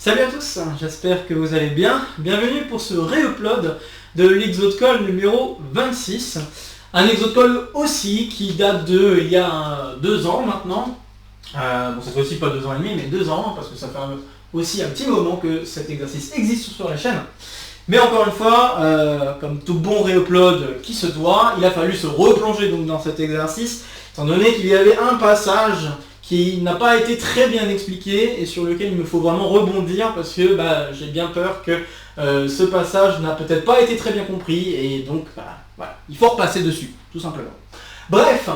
Salut à tous, j'espère que vous allez bien. Bienvenue pour ce re-upload de l'Exode-Call numéro 26. Un Exode-Call aussi qui date de il y a 2 ans maintenant. Bon, ça fait aussi pas 2 ans et demi, mais 2 ans, parce que ça fait aussi un petit moment que cet exercice existe sur la chaîne. Mais encore une fois, comme tout bon re-upload qui se doit, il a fallu se replonger donc dans cet exercice, étant donné qu'il y avait un passage qui n'a pas été très bien expliqué et sur lequel il me faut vraiment rebondir parce que j'ai bien peur que ce passage n'a peut-être pas été très bien compris et donc voilà, il faut repasser dessus, tout simplement. Bref,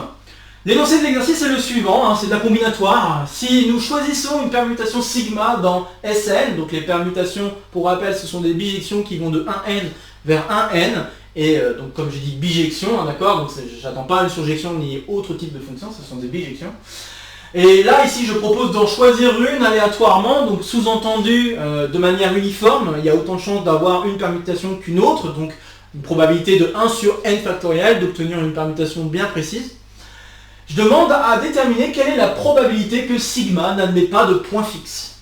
l'énoncé de l'exercice est le suivant, c'est de la combinatoire. Si nous choisissons une permutation sigma dans Sn, donc les permutations, pour rappel, ce sont des bijections qui vont de 1n vers 1n, et donc comme j'ai dit bijection, d'accord, donc j'attends pas une surjection ni autre type de fonction, ce sont des bijections. Et là, ici, je propose d'en choisir une aléatoirement, donc sous-entendu de manière uniforme. Il y a autant de chances d'avoir une permutation qu'une autre, donc une probabilité de 1 sur n factoriel d'obtenir une permutation bien précise. Je demande à déterminer quelle est la probabilité que sigma n'admet pas de point fixe.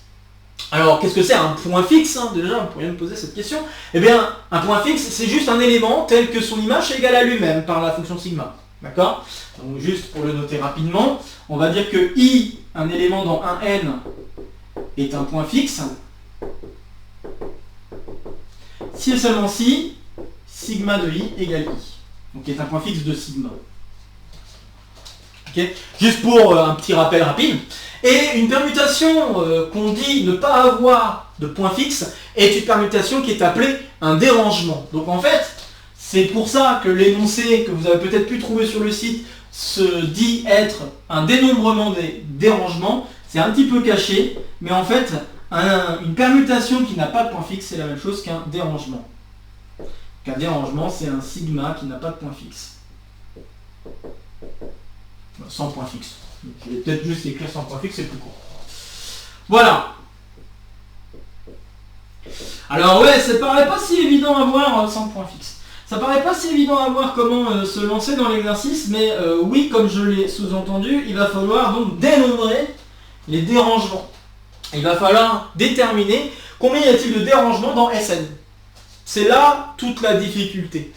Alors, qu'est-ce que c'est un point fixe déjà, vous pourriez me poser cette question. Eh bien, un point fixe, c'est juste un élément tel que son image est égale à lui-même par la fonction sigma. D'accord? Donc juste pour le noter rapidement, on va dire que i, un élément dans un n, est un point fixe. Si et seulement si, sigma de i égale i. Donc est un point fixe de sigma. Okay. Juste pour un petit rappel rapide. Et une permutation qu'on dit ne pas avoir de point fixe est une permutation qui est appelée un dérangement. Donc en fait, c'est pour ça que l'énoncé que vous avez peut-être pu trouver sur le site se dit être un dénombrement des dérangements. C'est un petit peu caché, mais en fait, une permutation qui n'a pas de point fixe, c'est la même chose qu'un dérangement. Un dérangement, c'est un sigma qui n'a pas de point fixe. Sans point fixe. Je vais peut-être juste écrire sans point fixe, c'est plus court. Voilà. Alors ouais, ça paraît pas si évident à voir sans point fixe. Ça paraît pas si évident à voir comment se lancer dans l'exercice, mais oui, comme je l'ai sous-entendu, il va falloir donc dénombrer les dérangements. Il va falloir déterminer combien y a-t-il de dérangements dans Sn. C'est là toute la difficulté.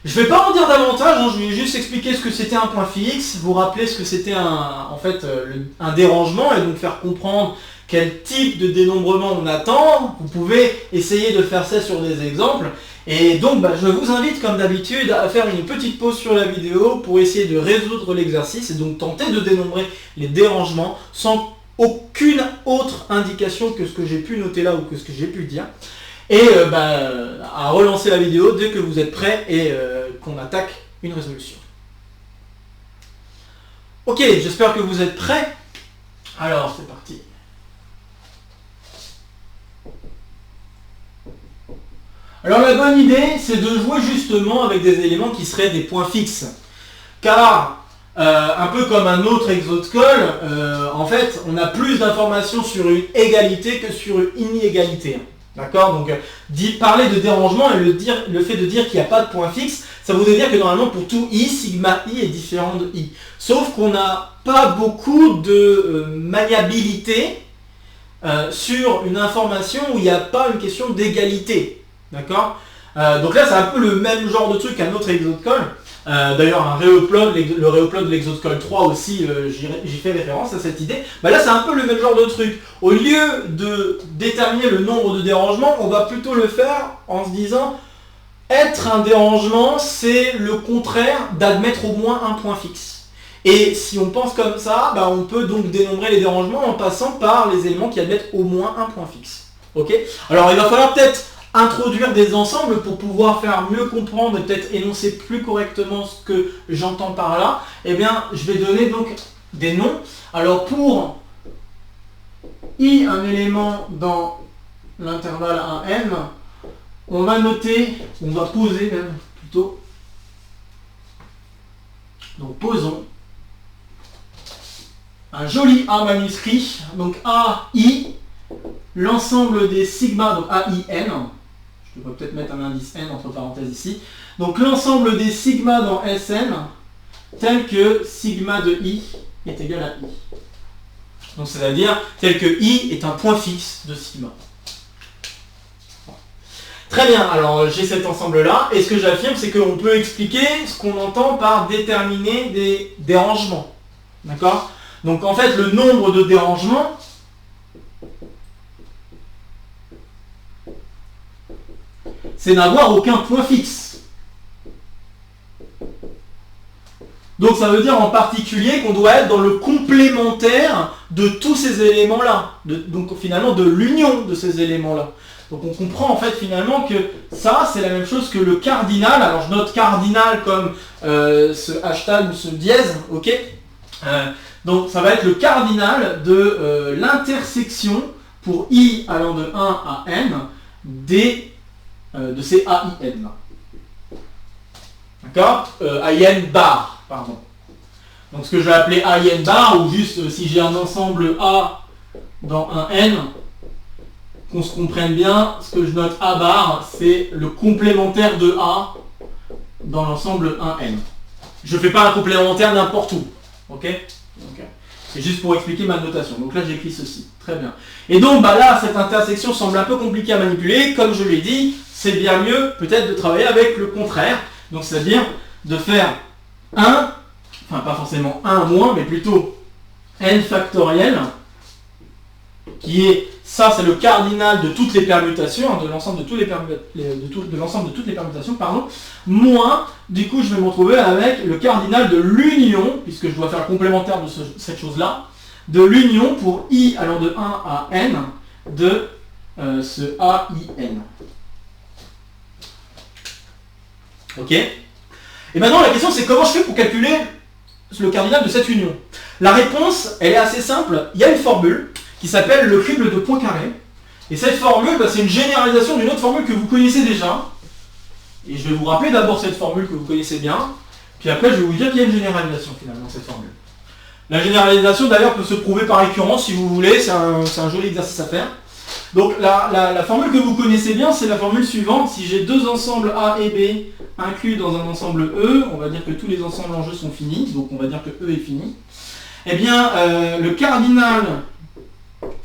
Je ne vais pas en dire davantage, je vais juste expliquer ce que c'était un point fixe, vous rappeler ce que c'était un dérangement et donc faire comprendre quel type de dénombrement on attend. Vous pouvez essayer de faire ça sur des exemples. Et donc je vous invite comme d'habitude à faire une petite pause sur la vidéo pour essayer de résoudre l'exercice et donc tenter de dénombrer les dérangements sans aucune autre indication que ce que j'ai pu noter là ou que ce que j'ai pu dire. Et à relancer la vidéo dès que vous êtes prêts et qu'on attaque une résolution. Ok, j'espère que vous êtes prêts. Alors c'est parti. Alors la bonne idée, c'est de jouer justement avec des éléments qui seraient des points fixes. Car, un peu comme un autre Exode-Call, en fait, on a plus d'informations sur une égalité que sur une inégalité. D'accord? Donc, parler de dérangement et le fait de dire qu'il n'y a pas de point fixe, ça voudrait dire que normalement pour tout i, sigma i est différent de i. Sauf qu'on n'a pas beaucoup de maniabilité sur une information où il n'y a pas une question d'égalité. D'accord? Donc là, c'est un peu le même genre de truc qu'un autre Exode-Call. D'ailleurs, le re-upload de l'Exode-Call 3 aussi, j'y fais référence à cette idée. Là, c'est un peu le même genre de truc. Au lieu de déterminer le nombre de dérangements, on va plutôt le faire en se disant être un dérangement, c'est le contraire d'admettre au moins un point fixe. Et si on pense comme ça, on peut donc dénombrer les dérangements en passant par les éléments qui admettent au moins un point fixe. Ok? Alors, il va falloir peut-être introduire des ensembles pour pouvoir faire mieux comprendre et peut-être énoncer plus correctement ce que j'entends par là. Eh bien, je vais donner donc des noms. Alors pour i, un élément dans l'intervalle 1n, on va noter, on va poser même plutôt. Donc posons un joli A manuscrit, donc AI, l'ensemble des sigma, donc AIN. Je devrais peut-être mettre un indice n entre parenthèses ici. Donc l'ensemble des sigma dans Sn, tel que sigma de i est égal à i. Donc c'est-à-dire tel que i est un point fixe de sigma. Très bien, alors j'ai cet ensemble-là, et ce que j'affirme, c'est qu'on peut expliquer ce qu'on entend par déterminer des dérangements. D'accord? Donc en fait, le nombre de dérangements, c'est n'avoir aucun point fixe. Donc ça veut dire en particulier qu'on doit être dans le complémentaire de tous ces éléments-là, donc finalement de l'union de ces éléments-là. Donc on comprend en fait finalement que ça c'est la même chose que le cardinal. Alors je note cardinal comme ce hashtag ou ce dièse, ok. Donc ça va être le cardinal de l'intersection pour i allant de 1 à n de ces AIN là. D'accord, AIN bar, pardon. Donc ce que je vais appeler AIN bar, ou juste si j'ai un ensemble A dans un N, qu'on se comprenne bien, ce que je note A bar, c'est le complémentaire de A dans l'ensemble 1N. Je ne fais pas un complémentaire n'importe où. Ok, c'est juste pour expliquer ma notation. Donc là j'écris ceci. Très bien. Et donc bah là, cette intersection semble un peu compliquée à manipuler. Comme je l'ai dit, c'est bien mieux peut-être de travailler avec le contraire. Donc c'est-à-dire de faire 1, enfin pas forcément 1 moins, mais plutôt n factoriel, qui est, ça c'est le cardinal de toutes les permutations, de l'ensemble de, de toutes les permutations, pardon, moins, du coup je vais me retrouver avec le cardinal de l'union, puisque je dois faire le complémentaire de cette chose-là, de l'union pour i allant de 1 à n de ce AIN. Ok. Et maintenant la question c'est comment je fais pour calculer le cardinal de cette union. La réponse, elle est assez simple. Il y a une formule qui s'appelle le crible de Poincaré. Et cette formule, bah, c'est une généralisation d'une autre formule que vous connaissez déjà. Et je vais vous rappeler d'abord cette formule que vous connaissez bien. Puis après, je vais vous dire qu'il y a une généralisation finalement, cette formule. La généralisation d'ailleurs peut se prouver par récurrence si vous voulez. C'est un joli exercice à faire. Donc la formule que vous connaissez bien, c'est la formule suivante. Si j'ai deux ensembles A et B inclus dans un ensemble E, on va dire que tous les ensembles en jeu sont finis, donc on va dire que E est fini. Eh bien, le cardinal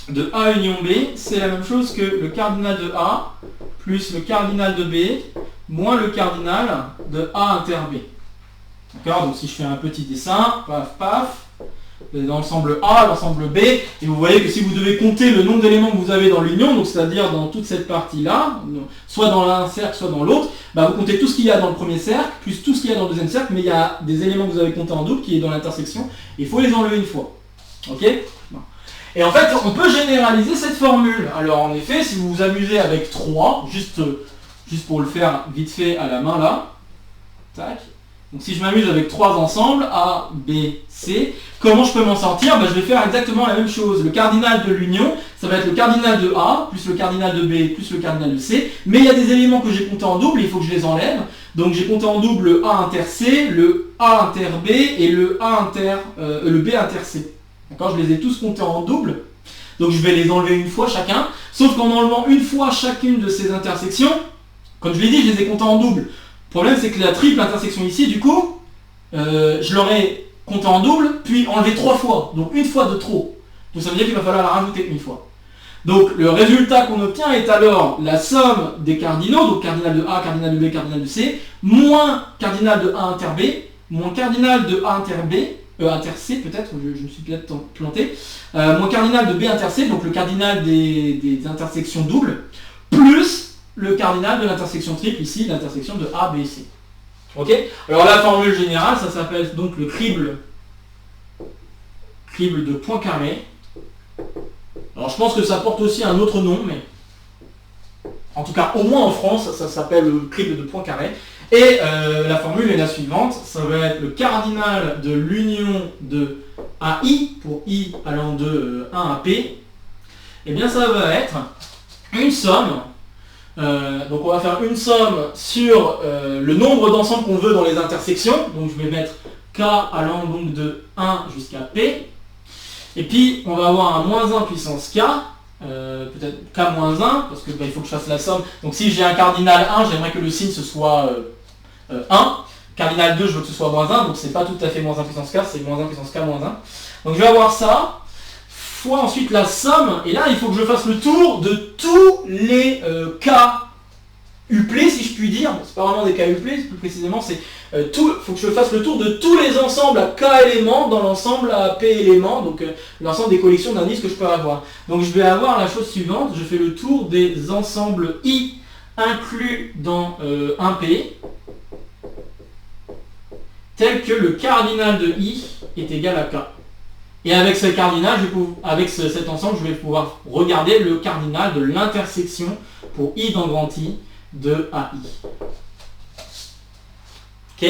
de A union B, c'est la même chose que le cardinal de A plus le cardinal de B moins le cardinal de A inter B. D'accord? Donc si je fais un petit dessin, paf, paf, dans l'ensemble A, l'ensemble B, et vous voyez que si vous devez compter le nombre d'éléments que vous avez dans l'union, donc c'est-à-dire dans toute cette partie-là, soit dans l'un cercle, soit dans l'autre, bah vous comptez tout ce qu'il y a dans le premier cercle, plus tout ce qu'il y a dans le deuxième cercle, mais il y a des éléments que vous avez comptés en double qui est dans l'intersection, il faut les enlever une fois. Ok? Et en fait, on peut généraliser cette formule. Alors en effet, si vous vous amusez avec 3, juste pour le faire vite fait à la main là, tac. Donc si je m'amuse avec 3 ensembles, A, B, C, comment je peux m'en sortir? Je vais faire exactement la même chose. Le cardinal de l'union, ça va être le cardinal de A, plus le cardinal de B, plus le cardinal de C. Mais il y a des éléments que j'ai comptés en double, il faut que je les enlève. Donc j'ai compté en double le A inter C, le A inter B et le B inter C. D'accord? Je les ai tous comptés en double. Donc je vais les enlever une fois chacun. Sauf qu'en enlevant une fois chacune de ces intersections, comme je l'ai dit, je les ai comptés en double. Le problème c'est que la triple intersection ici, du coup, je l'aurais compté en double, puis enlevé 3 fois. Donc une fois de trop. Donc ça veut dire qu'il va falloir la rajouter une fois. Donc le résultat qu'on obtient est alors la somme des cardinaux, donc cardinal de A, cardinal de B, cardinal de C, moins cardinal de A inter B, moins cardinal de A inter B, inter C peut-être, je me suis peut-être planté, moins cardinal de B inter C, donc le cardinal des intersections doubles, plus le cardinal de l'intersection triple, ici l'intersection de A, B et C. Ok? Alors la formule générale, ça s'appelle donc le crible de Poincaré. Alors je pense que ça porte aussi un autre nom, mais en tout cas au moins en France, ça s'appelle le crible de Poincaré. Et la formule est la suivante, ça va être le cardinal de l'union de AI, pour I allant de 1 à P, et bien ça va être une somme, donc on va faire une somme sur le nombre d'ensembles qu'on veut dans les intersections, donc je vais mettre K allant donc de 1 jusqu'à P, et puis on va avoir un moins 1 puissance K, peut-être K moins 1, parce que il faut que je fasse la somme, donc si j'ai un cardinal 1, j'aimerais que le signe ce soit 1, cardinal 2 je veux que ce soit moins 1, donc c'est pas tout à fait moins 1 puissance K, c'est moins 1 puissance K moins 1. Donc je vais avoir ça, fois ensuite la somme, et là il faut que je fasse le tour de tous les K uplés, si je puis dire. C'est pas vraiment des cas uplés, plus précisément, c'est faut que je fasse le tour de tous les ensembles à K éléments dans l'ensemble à P éléments, donc l'ensemble des collections d'indices que je peux avoir. Donc je vais avoir la chose suivante, je fais le tour des ensembles I inclus dans 1P, tel que le cardinal de I est égal à K. Et avec ce cardinal, avec cet ensemble, je vais pouvoir regarder le cardinal de l'intersection pour I dans grand I de AI. Ok.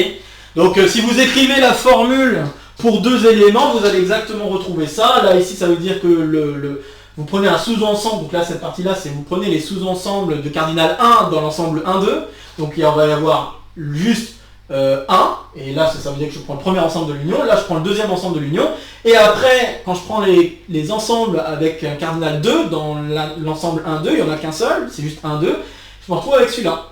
Donc si vous écrivez la formule pour deux éléments, vous allez exactement retrouver ça. Là ici, ça veut dire que vous prenez un sous-ensemble, donc là cette partie-là, c'est vous prenez les sous-ensembles de cardinal 1 dans l'ensemble 1, 2. Donc il va y avoir juste 1, et là ça veut dire que je prends le premier ensemble de l'union, là je prends le deuxième ensemble de l'union, et après quand je prends les ensembles avec un cardinal 2 dans l'ensemble 1, 2, il n'y en a qu'un seul, c'est juste 1, 2, je me retrouve avec celui-là.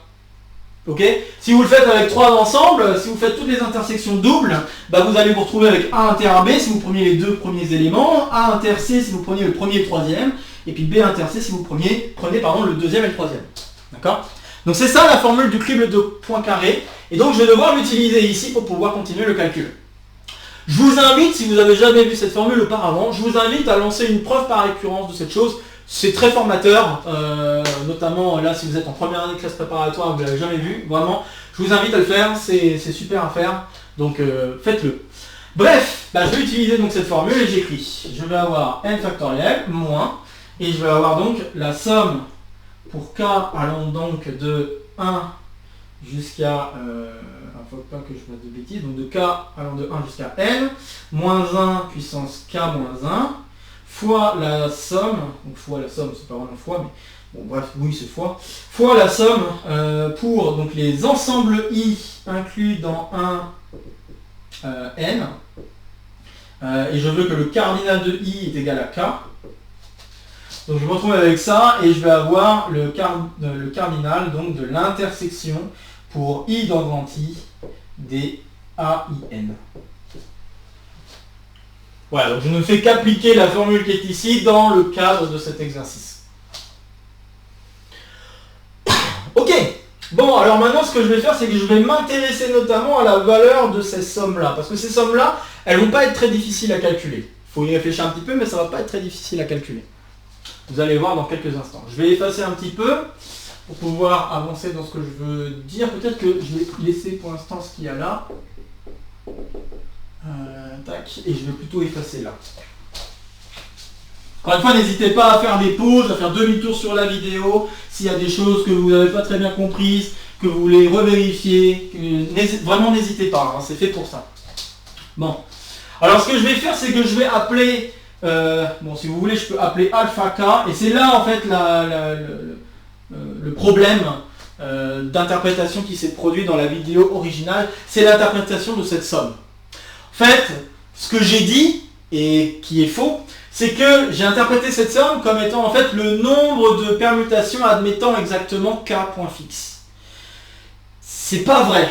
Ok. Si vous le faites avec 3 ensembles, si vous faites toutes les intersections doubles, bah vous allez vous retrouver avec A inter B si vous preniez les deux premiers éléments, A inter C si vous preniez le premier et le troisième, et puis B inter C si vous prenez le deuxième et le troisième. D'accord. Donc c'est ça la formule du crible de Poincaré, et donc je vais devoir l'utiliser ici pour pouvoir continuer le calcul. Je vous invite, si vous n'avez jamais vu cette formule auparavant, je vous invite à lancer une preuve par récurrence de cette chose. C'est très formateur, notamment là si vous êtes en première année de classe préparatoire, vous ne l'avez jamais vu, vraiment, je vous invite à le faire, c'est super à faire, donc faites-le. Bref, je vais utiliser donc cette formule et j'écris, je vais avoir n factoriel moins, et je vais avoir donc la somme pour k allant donc de 1 jusqu'à, il ne faut pas que je fasse de bêtises, donc de k allant de 1 jusqu'à n, moins 1 puissance k moins 1, fois la somme, donc fois la somme, c'est pas vraiment fois, mais bon bref, oui c'est fois la somme pour donc les ensembles I inclus dans 1 n, et je veux que le cardinal de I est égal à k. Donc je me retrouve avec ça et je vais avoir le cardinal donc de l'intersection pour I dans grand I des AIN. Voilà, donc je ne fais qu'appliquer la formule qui est ici dans le cadre de cet exercice. Ok, bon alors maintenant ce que je vais faire c'est que je vais m'intéresser notamment à la valeur de ces sommes-là, parce que ces sommes-là, elles ne vont pas être très difficiles à calculer. Il faut y réfléchir un petit peu, mais ça ne va pas être très difficile à calculer. Vous allez voir dans quelques instants. Je vais effacer un petit peu pour pouvoir avancer dans ce que je veux dire. Peut-être que je vais laisser pour l'instant ce qu'il y a là. Tac, et je vais plutôt effacer là. Encore une fois, n'hésitez pas à faire des pauses, à faire demi-tour sur la vidéo, s'il y a des choses que vous n'avez pas très bien comprises, que vous voulez revérifier, vraiment n'hésitez pas, hein, c'est fait pour ça. Bon, alors ce que je vais faire, c'est que je vais appeler, bon si vous voulez, je peux appeler alpha k, et c'est là en fait le problème d'interprétation qui s'est produit dans la vidéo originale, c'est l'interprétation de cette somme. En fait, ce que j'ai dit, et qui est faux, c'est que j'ai interprété cette somme comme étant en fait le nombre de permutations admettant exactement k point fixe. C'est pas vrai.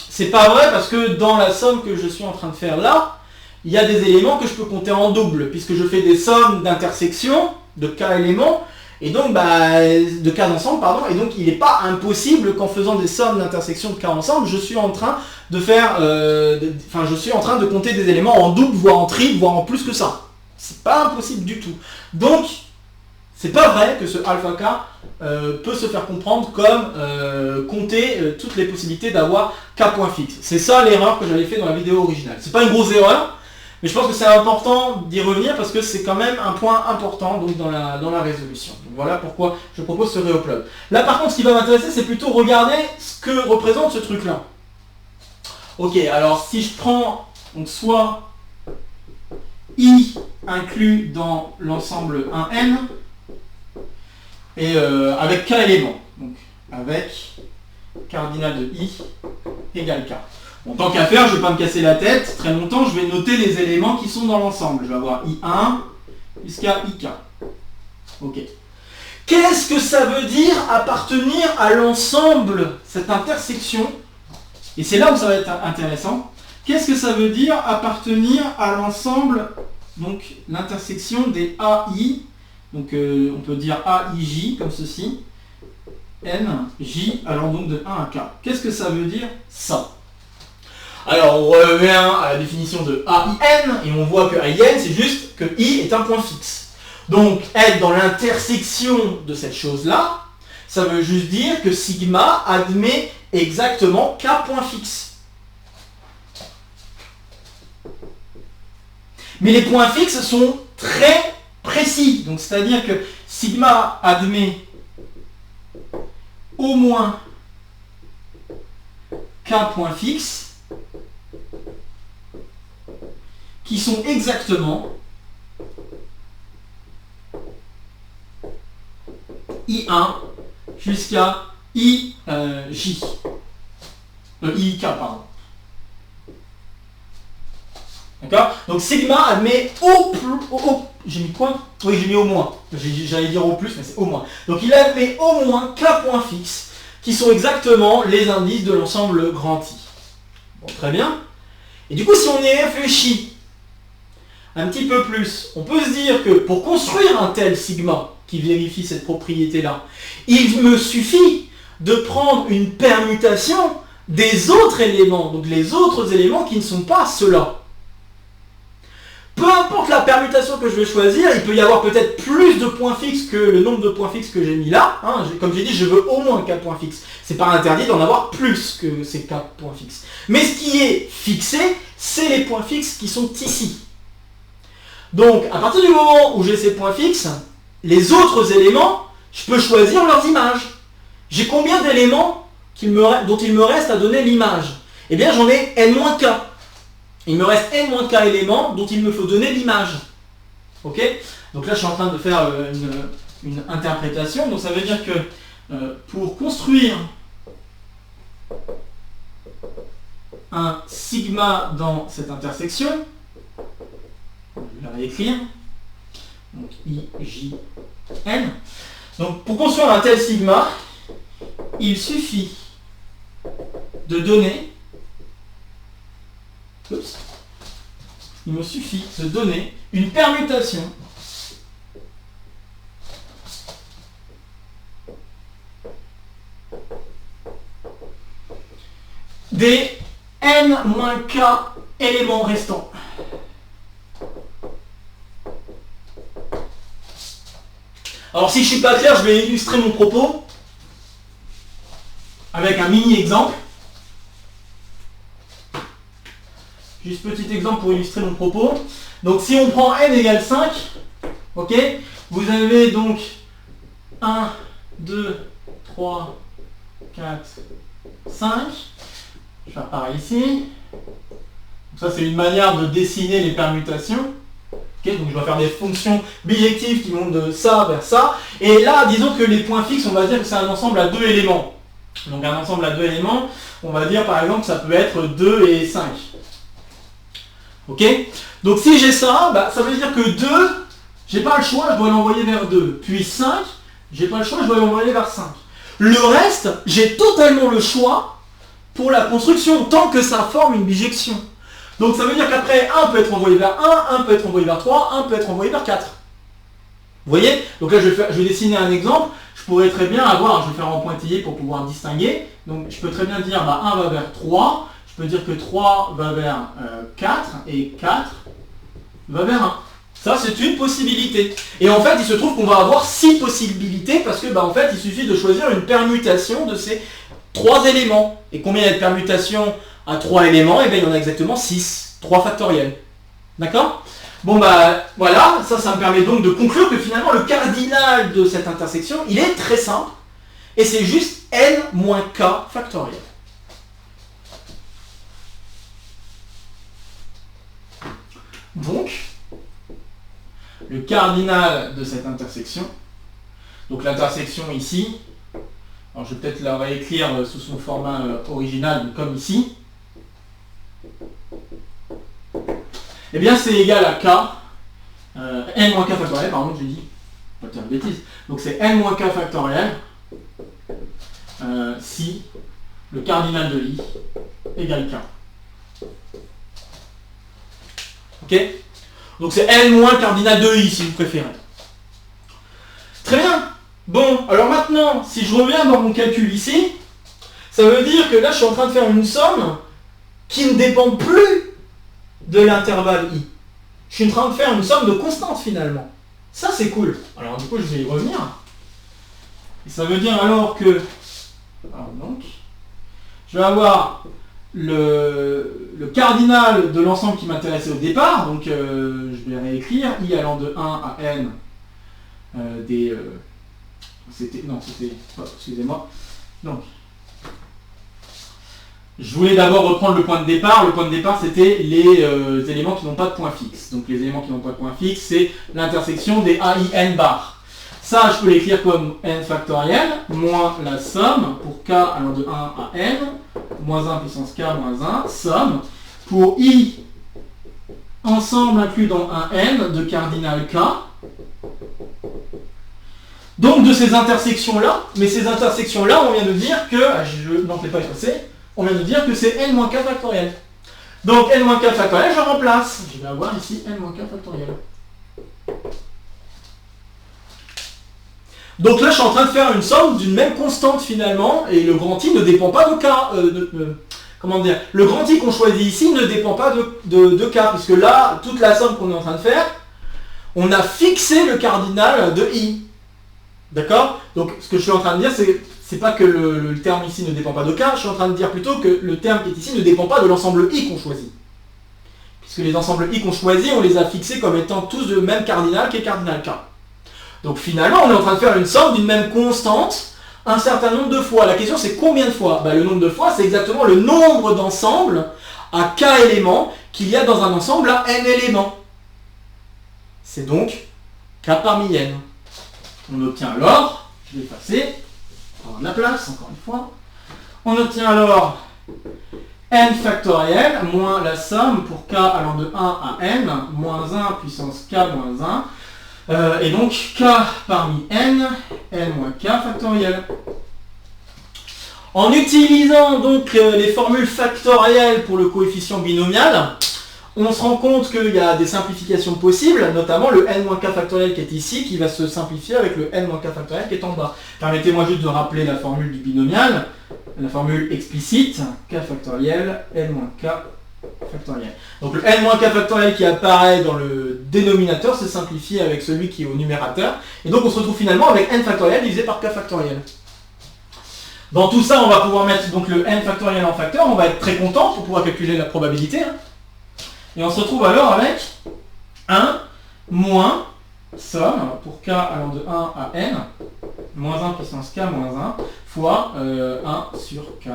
C'est pas vrai parce que dans la somme que je suis en train de faire là, il y a des éléments que je peux compter en double, puisque je fais des sommes d'intersection de k éléments, et donc de k ensemble, pardon, et donc il n'est pas impossible qu'en faisant des sommes d'intersection de k ensemble, je suis en train de faire, je suis en train de compter des éléments en double, voire en triple, voire en plus que ça. C'est pas impossible du tout. Donc, c'est pas vrai que ce alpha k peut se faire comprendre comme compter toutes les possibilités d'avoir k point fixe. C'est ça l'erreur que j'avais fait dans la vidéo originale. C'est pas une grosse erreur, mais je pense que c'est important d'y revenir parce que c'est quand même un point important donc, dans la résolution. Donc, voilà pourquoi je propose ce réupload. Là par contre, ce qui va m'intéresser, c'est plutôt regarder ce que représente ce truc-là. Ok, alors si je prends donc soit I inclus dans l'ensemble 1n, et avec k éléments, donc avec cardinal de I égale k. Bon, tant qu'à faire, je ne vais pas me casser la tête très longtemps, je vais noter les éléments qui sont dans l'ensemble. Je vais avoir I1 jusqu'à IK. Ok. Qu'est-ce que ça veut dire appartenir à l'ensemble, cette intersection? Et c'est là où ça va être intéressant. Qu'est-ce que ça veut dire appartenir à l'ensemble, donc l'intersection des AI, donc on peut dire AIJ comme ceci, n, j allant donc de 1 à k. Qu'est-ce que ça veut dire ça? Alors on revient à la définition de AIN et on voit que AIN c'est juste que I est un point fixe. Donc être dans l'intersection de cette chose-là, ça veut juste dire que sigma admet exactement K point fixe. Mais les points fixes sont très précis. Donc c'est-à-dire que sigma admet au moins K points fixes qui sont exactement I1 jusqu'à IJ. IK, pardon. D'accord? Donc sigma admet j'ai mis quoi? Oui, j'ai mis au moins. J'allais dire au plus, mais c'est au moins. Donc il admet au moins K points fixes qui sont exactement les indices de l'ensemble grand I. Bon, très bien. Et du coup, si on y réfléchit un petit peu plus, on peut se dire que pour construire un tel sigma qui vérifie cette propriété-là, il me suffit de prendre une permutation des autres éléments, donc les autres éléments qui ne sont pas ceux-là. Peu importe la permutation que je vais choisir, il peut y avoir peut-être plus de points fixes que le nombre de points fixes que j'ai mis là. Hein. Comme j'ai dit, je veux au moins 4 points fixes. C'est pas interdit d'en avoir plus que ces 4 points fixes. Mais ce qui est fixé, c'est les points fixes qui sont ici. Donc, à partir du moment où j'ai ces points fixes, les autres éléments, je peux choisir leurs images. J'ai combien d'éléments dont il me reste à donner l'image? Eh bien, j'en ai n-k. Il me reste n-k éléments dont il me faut donner l'image. Ok? Donc là, je suis en train de faire une interprétation. Donc ça veut dire que pour construire un sigma dans cette intersection, je vais la réécrire. Donc I, J, N. Donc pour construire un tel sigma, il suffit de donner il me suffit de donner une permutation des n-k éléments restants. Alors si je ne suis pas clair, je vais illustrer mon propos avec un mini-exemple. Juste petit exemple pour illustrer mon propos. Donc si on prend n égale 5, ok, vous avez donc 1, 2, 3, 4, 5. Je vais faire pareil ici. Donc ça c'est une manière de dessiner les permutations. Okay, donc je vais faire des fonctions bijectives qui vont de ça vers ça. Et là, disons que les points fixes, on va dire que c'est un ensemble à 2 éléments. Donc un ensemble à 2 éléments, on va dire par exemple que ça peut être 2 et 5. Ok? Donc si j'ai ça, bah, ça veut dire que 2, j'ai pas le choix, je dois l'envoyer vers 2. Puis 5, j'ai pas le choix, je dois l'envoyer vers 5. Le reste, j'ai totalement le choix pour la construction, tant que ça forme une bijection. Donc ça veut dire qu'après, 1 peut être envoyé vers 1 peut être envoyé vers 3, 1 peut être envoyé vers 4. Vous voyez? Donc là, je vais dessiner un exemple. Je pourrais très bien avoir, je vais faire en pointillé pour pouvoir distinguer. Donc je peux très bien dire, bah, 1 va vers 3. Je peux dire que 3 va vers 4 et 4 va vers 1. Ça, c'est une possibilité. Et en fait, il se trouve qu'on va avoir 6 possibilités parce que, bah, en fait, il suffit de choisir une permutation de ces 3 éléments. Et combien il y a de permutations à 3 éléments? Et bien, il y en a exactement 6. 3 factoriels. D'accord? Bon, bah, voilà. Ça me permet donc de conclure que finalement, le cardinal de cette intersection, il est très simple. Et c'est juste n-k factoriel. Donc, le cardinal de cette intersection, donc l'intersection ici, alors je vais peut-être la réécrire sous son format original, comme ici, eh bien c'est égal à k, n-k factoriel, pardon, j'ai dit, pas dire de bêtises, donc c'est n-k factoriel si le cardinal de i égale k. Ok? Donc c'est n moins cardinal de i si vous préférez. Très bien. Bon, alors maintenant, si je reviens dans mon calcul ici, ça veut dire que là, je suis en train de faire une somme qui ne dépend plus de l'intervalle i. Je suis en train de faire une somme de constantes finalement. Ça, c'est cool. Alors du coup, je vais y revenir. Et ça veut dire alors que... Alors, donc, je vais avoir le cardinal de l'ensemble qui m'intéressait au départ. Donc, je vais réécrire i allant de 1 à n des... excusez-moi. Donc, je voulais d'abord reprendre le point de départ. Le point de départ, c'était les éléments qui n'ont pas de point fixe. Donc, les éléments qui n'ont pas de point fixe, c'est l'intersection des a, i, n bar. Ça, je peux l'écrire comme n factoriel, moins la somme pour k allant de 1 à n, moins 1 puissance k moins 1, somme, pour i, ensemble inclus dans un n de cardinal k. Donc de ces intersections-là, mais ces intersections-là, on vient de dire que, je n'en fais pas effacer, on vient de dire que c'est n moins k factoriel. Donc n moins k factoriel, je remplace. Je vais avoir ici n moins k factoriel. Donc là, je suis en train de faire une somme d'une même constante finalement, et le grand I ne dépend pas de k. Comment dire, le grand I qu'on choisit ici ne dépend pas de k, puisque là, toute la somme qu'on est en train de faire, on a fixé le cardinal de i. D'accord? Donc ce que je suis en train de dire, c'est pas que le terme ici ne dépend pas de k, je suis en train de dire plutôt que le terme qui est ici ne dépend pas de l'ensemble i qu'on choisit. Puisque les ensembles i qu'on choisit, on les a fixés comme étant tous de même cardinal qui est cardinal k. Donc finalement, on est en train de faire une somme d'une même constante un certain nombre de fois. La question c'est combien de fois? Le nombre de fois, c'est exactement le nombre d'ensembles à k éléments qu'il y a dans un ensemble à n éléments. C'est donc k parmi n. On obtient alors, je vais effacer, pour avoir de la place, encore une fois, on obtient alors n factoriel moins la somme pour k allant de 1 à n, moins 1 puissance k moins 1, et donc k parmi n moins k factoriel. En utilisant donc les formules factorielles pour le coefficient binomial, on se rend compte qu'il y a des simplifications possibles, notamment le n-k factoriel qui est ici, qui va se simplifier avec le n-k factoriel qui est en bas. Permettez-moi juste de rappeler la formule du binomial, la formule explicite, k factoriel, n-k factoriel. Donc le n-k factoriel qui apparaît dans le dénominateur se simplifie avec celui qui est au numérateur, et donc on se retrouve finalement avec n factoriel divisé par k factoriel. Dans tout ça, on va pouvoir mettre donc le n factoriel en facteur, on va être très content pour pouvoir calculer la probabilité. Et on se retrouve alors avec 1 moins somme pour k allant de 1 à n, moins 1 puissance k moins 1, fois 1 sur k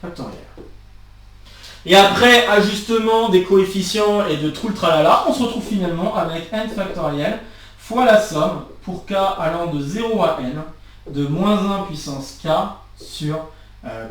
factoriel. Et après ajustement des coefficients et de tout le tralala, on se retrouve finalement avec n factoriel fois la somme pour k allant de 0 à n, de moins 1 puissance k sur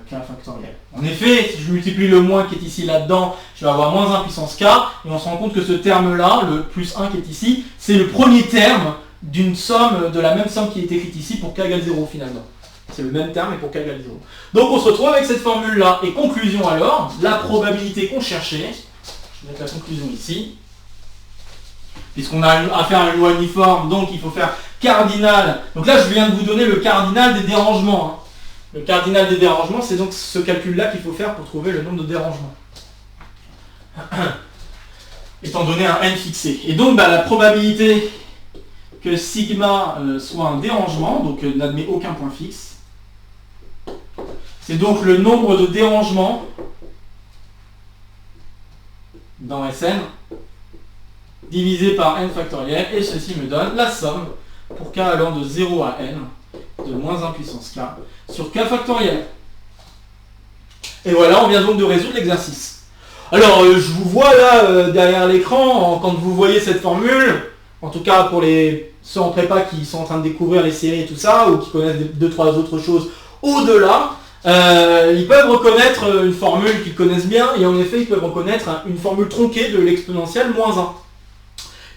k factoriel. En effet, si je multiplie le moins qui est ici là-dedans, je vais avoir moins 1 puissance k, et on se rend compte que ce terme-là, le plus 1 qui est ici, c'est le premier terme d'une somme, de la même somme qui est écrite ici pour k égale 0 finalement. C'est le même terme et pour k égale 0. Donc on se retrouve avec cette formule-là. Et conclusion alors, la probabilité qu'on cherchait, je vais mettre la conclusion ici, puisqu'on a affaire à une loi uniforme, donc il faut faire cardinal. Donc là, je viens de vous donner le cardinal des dérangements. Le cardinal des dérangements, c'est donc ce calcul-là qu'il faut faire pour trouver le nombre de dérangements. Étant donné un n fixé. Et donc la probabilité que sigma soit un dérangement, donc n'admet aucun point fixe, c'est donc le nombre de dérangements dans Sn divisé par n factoriel, et ceci me donne la somme pour k allant de 0 à n, de moins 1 puissance k, sur k factoriel. Et voilà, on vient donc de résoudre l'exercice. Alors, je vous vois là, derrière l'écran, quand vous voyez cette formule, en tout cas pour ceux en prépa qui sont en train de découvrir les séries et tout ça, ou qui connaissent 2-3 autres choses au-delà, ils peuvent reconnaître une formule qu'ils connaissent bien, et en effet, ils peuvent reconnaître une formule tronquée de l'exponentielle moins 1.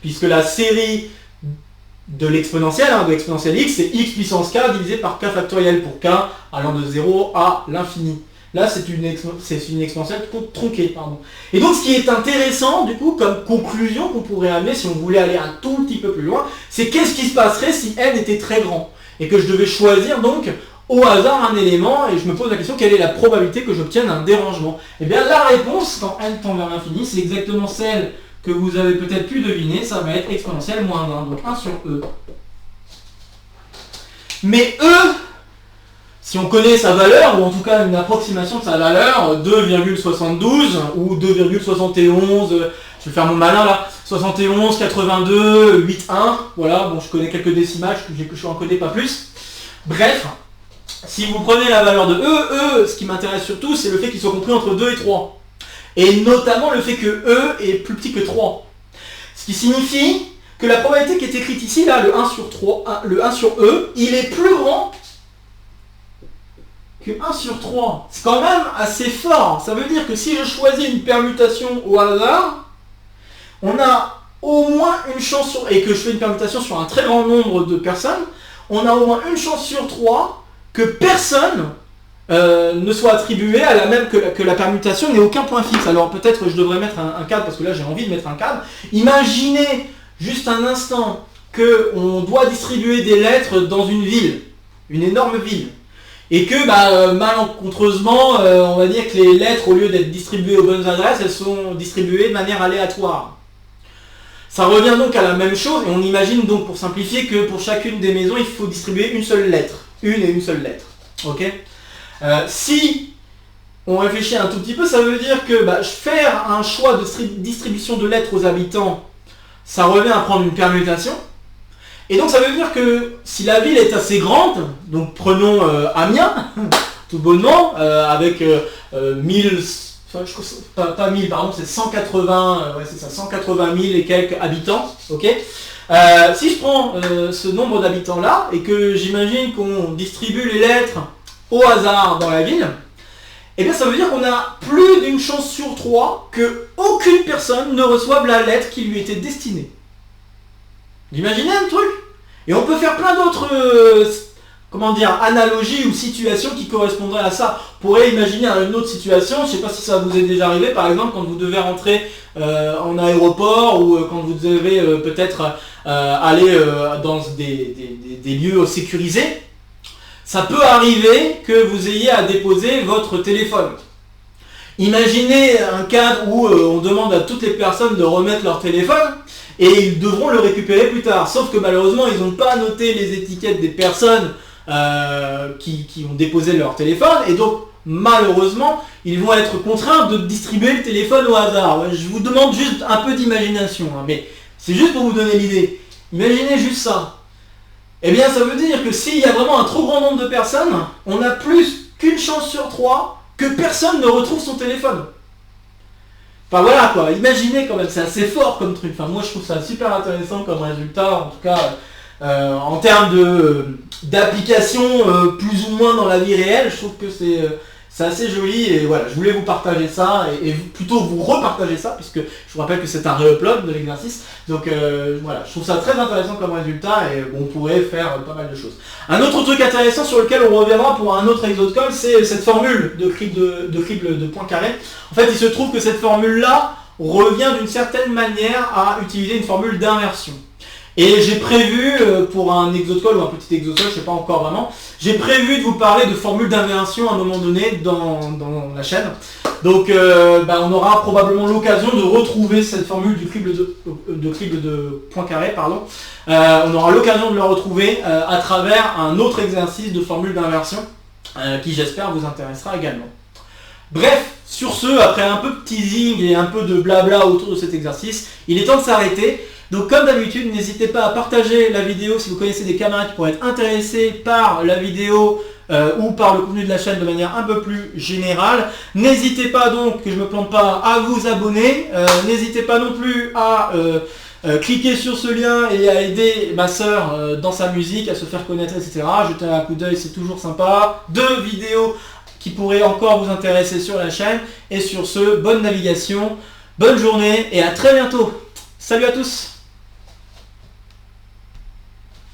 Puisque la série de l'exponentielle, de l'exponentielle x, c'est x puissance k divisé par k factoriel pour k allant de 0 à l'infini. Là, c'est une exponentielle tronquée. Et donc, ce qui est intéressant, du coup, comme conclusion qu'on pourrait amener si on voulait aller un tout petit peu plus loin, c'est qu'est-ce qui se passerait si n était très grand? et que je devais choisir donc au hasard un élément, et je me pose la question, quelle est la probabilité que j'obtienne un dérangement? Et bien la réponse, quand n tend vers l'infini, c'est exactement celle que vous avez peut-être pu deviner, ça va être exponentielle moins 1, donc 1 sur e. Mais e, si on connaît sa valeur, ou en tout cas une approximation de sa valeur, 2,72 ou 2,71, je vais faire mon malin là, 71, 82, 8, 1, voilà, bon je connais quelques décimales, je suis encodé pas plus. Bref, si vous prenez la valeur de e, ce qui m'intéresse surtout, c'est le fait qu'il soit compris entre 2 et 3. Et notamment le fait que e est plus petit que 3. Ce qui signifie que la probabilité qui est écrite ici, là, le 1 sur 3, le 1 sur e, il est plus grand que 1 sur 3. C'est quand même assez fort. Ça veut dire que si je choisis une permutation au hasard, on a au moins une chance sur... et que je fais une permutation sur un très grand nombre de personnes, on a au moins une chance sur 3 que personne ne soit attribué à la même que la permutation n'ait aucun point fixe. Alors peut-être que je devrais mettre un cadre, parce que là j'ai envie de mettre un cadre. Imaginez juste un instant qu'on doit distribuer des lettres dans une ville, une énorme ville, et que malencontreusement, on va dire que les lettres, au lieu d'être distribuées aux bonnes adresses, elles sont distribuées de manière aléatoire. Ça revient donc à la même chose, et on imagine donc, pour simplifier, que pour chacune des maisons, il faut distribuer une seule lettre. Une et une seule lettre. Ok ? Si on réfléchit un tout petit peu, ça veut dire que faire un choix de distribution de lettres aux habitants, ça revient à prendre une permutation. Et donc ça veut dire que si la ville est assez grande, donc prenons Amiens, tout bonnement, avec 1000... pas 1000, pardon, c'est 180, c'est ça, 180 000 et quelques habitants, ok. Si je prends ce nombre d'habitants là, et que j'imagine qu'on distribue les lettres au hasard dans la ville, et bien ça veut dire qu'on a plus d'une chance sur 3 que aucune personne ne reçoive la lettre qui lui était destinée. Vous imaginez un truc? Et on peut faire plein d'autres analogies ou situations qui correspondraient à ça. On pourrait imaginer une autre situation, je ne sais pas si ça vous est déjà arrivé, par exemple quand vous devez rentrer en aéroport, ou quand vous devez peut-être aller dans des lieux sécurisés. Ça peut arriver que vous ayez à déposer votre téléphone. Imaginez un cadre où on demande à toutes les personnes de remettre leur téléphone, et ils devront le récupérer plus tard. Sauf que malheureusement, ils n'ont pas noté les étiquettes des personnes qui ont déposé leur téléphone, et donc malheureusement, ils vont être contraints de distribuer le téléphone au hasard. Je vous demande juste un peu d'imagination, hein, mais c'est juste pour vous donner l'idée. Imaginez juste ça. Eh bien, ça veut dire que s'il y a vraiment un trop grand nombre de personnes, on a plus qu'une chance sur 3 que personne ne retrouve son téléphone. Enfin voilà quoi, imaginez quand même, c'est assez fort comme truc. Enfin moi je trouve ça super intéressant comme résultat, en tout cas en termes d'application plus ou moins dans la vie réelle, je trouve que c'est assez joli, et voilà, je voulais vous partager ça, et plutôt vous repartager ça, puisque je vous rappelle que c'est un re-upload de l'exercice, donc voilà, je trouve ça très intéressant comme résultat, et bon, on pourrait faire pas mal de choses. Un autre truc intéressant sur lequel on reviendra pour un autre exo de colle, c'est cette formule de crible de Poincaré. En fait, il se trouve que cette formule-là revient d'une certaine manière à utiliser une formule d'inversion. Et j'ai prévu, pour un exo-call ou un petit exo-call, je ne sais pas encore vraiment, j'ai prévu de vous parler de formule d'inversion à un moment donné dans la chaîne. Donc on aura probablement l'occasion de retrouver cette formule du crible de Poincaré, pardon. On aura l'occasion de le retrouver à travers un autre exercice de formule d'inversion qui j'espère vous intéressera également. Bref, sur ce, après un peu de teasing et un peu de blabla autour de cet exercice, il est temps de s'arrêter. Donc comme d'habitude, n'hésitez pas à partager la vidéo si vous connaissez des camarades qui pourraient être intéressés par la vidéo ou par le contenu de la chaîne de manière un peu plus générale. N'hésitez pas donc, que je ne me plante pas, à vous abonner. N'hésitez pas non plus à cliquer sur ce lien et à aider ma sœur dans sa musique, à se faire connaître, etc. Jetez un coup d'œil, c'est toujours sympa. 2 vidéos qui pourraient encore vous intéresser sur la chaîne. Et sur ce, bonne navigation, bonne journée et à très bientôt. Salut à tous!